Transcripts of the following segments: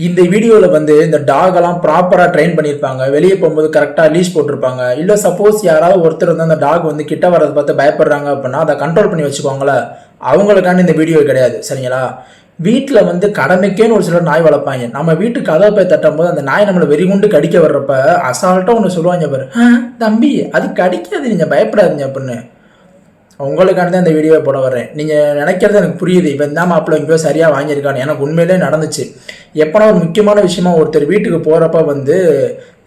இந்த வீடியோவில் வந்து இந்த டாகெல்லாம் ப்ராப்பராக ட்ரெயின் பண்ணியிருப்பாங்க, வெளியே போகும்போது கரெக்டாக லீஷ் போட்டிருப்பாங்க. இல்லை சப்போஸ் யாராவது ஒருத்தர் வந்து அந்த டாக் வந்து கிட்ட வரதை பார்த்து பயப்படுறாங்க அப்படின்னா அதை கண்ட்ரோல் பண்ணி வச்சுக்கோங்களேன். அவங்களுக்காண்டி இந்த வீடியோ கிடையாது, சரிங்களா? வீட்டில் வந்து கடமைக்கேன்னு ஒரு சிலர் நாய் வளர்ப்பாங்க. நம்ம வீட்டுக்கு கதவை போய் தட்டும் போது அந்த நாய் நம்மளை வெறிகுண்டு கடிக்க வர்றப்ப அசால்ட்டாக ஒன்று சொல்லுவாங்க பாரு, தம்பி அது கடிக்காது, நீங்கள் பயப்படாதீங்க அப்படின்னு. உங்களுக்கான தான் இந்த வீடியோவை போட வரேன். நீங்கள் நினைக்கிறது எனக்கு புரியுது, இப்போ இந்த மாப்பிள்ளை எங்கேயோ சரியாக வாங்கியிருக்கான்னு. எனக்கு உண்மையிலே நடந்துச்சு. எப்போனா ஒரு முக்கியமான விஷயமா ஒருத்தர் வீட்டுக்கு போகிறப்ப வந்து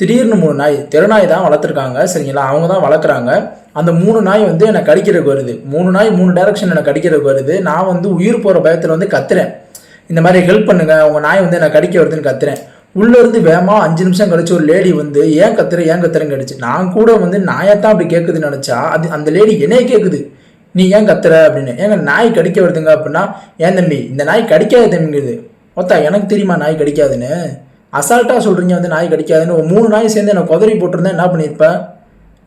திடீர்னு 3 நாய், தெருநாய் தான் வளர்த்துருக்காங்க, சரிங்களா? அவங்க தான் வளர்க்குறாங்க. அந்த 3 நாய் வந்து என்னை கடிக்கிறதுக்கு வருது. 3 நாய் 3 டைரக்ஷன் என்னை கடிக்கிறதுக்கு வருது. நான் வந்து உயிர் போகிற பயத்தில் வந்து கத்துறேன், இந்த மாதிரி ஹெல்ப் பண்ணுங்க, உங்கள் நாய் வந்து என்னை கடிக்க வருதுன்னு கத்துறேன். உள்ளேருந்து வேகமாக 5 நிமிஷம் கழிச்சு ஒரு லேடி வந்து ஏன் கத்துறேன்னு கேட்டுச்சு. நான் கூட வந்து நாயத்தான் அப்படி கேட்குதுன்னு நினச்சா அது அந்த லேடி என்னையே கேட்குது, நீ ஏன் கத்துற அப்படின்னு. ஏங்க நாய் கடிக்க வருதுங்க அப்படின்னா, ஏன் தம்பி இந்த நாய் கடிக்காது தம்பிங்குது. ஒத்தா எனக்கு தெரியுமா நாய் கடிக்காதுன்னு? அசால்ட்டாக சொல்கிறீங்க வந்து நாய் கடிக்காதுன்னு. ஒரு 3 நாய் சேர்ந்து என்னை குதறி போட்டிருந்தேன், என்ன பண்ணியிருப்ப?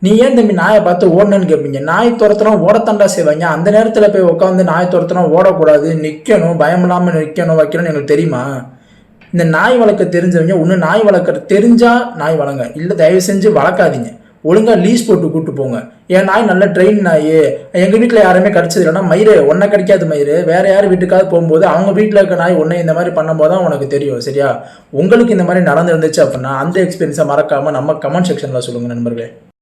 நீ ஏன் தம்பி நாயை பார்த்து ஓடணுன்னு கேட்பீங்க. நாய் துரத்துனா ஓடத்தாண்டா செய்வாங்க. அந்த நேரத்தில் போய் உட்காந்து நாய் துரத்துனா ஓடக்கூடாது, நிற்கணும், பயம் இல்லாமல் நிற்கணும் வைக்கணும்னு எங்களுக்கு தெரியுமா? இந்த நாய் வளர்க்க தெரிஞ்சவங்க ஒன்று நாய் வளர்க்க தெரிஞ்சால் நாய் வளங்க, இல்லை தயவு செஞ்சு வளர்க்காதீங்க. ஒழுங்காக லீஸ் போட்டு கூப்பிட்டு போங்க. என் நாய் நல்ல ட்ரெயின் நாய், எங்கள் வீட்டில் யாருமே கடிச்சது இல்லைன்னா மயிறு ஒன்றை கடிக்காது மயிறு, வேறு யார் வீட்டுக்காவது போகும்போது அவங்க வீட்டில் இருக்க நாய் ஒன்றை இந்த மாதிரி பண்ணும்போது தான் உனக்கு தெரியும், சரியா? உங்களுக்கு இந்த மாதிரி நடந்துருந்துச்சு அப்படின்னா அந்த எக்ஸ்பீரியன்ஸை மறக்காமல் நம்ம கமெண்ட் செக்ஷனில் சொல்லுங்கள் நண்பர்களே.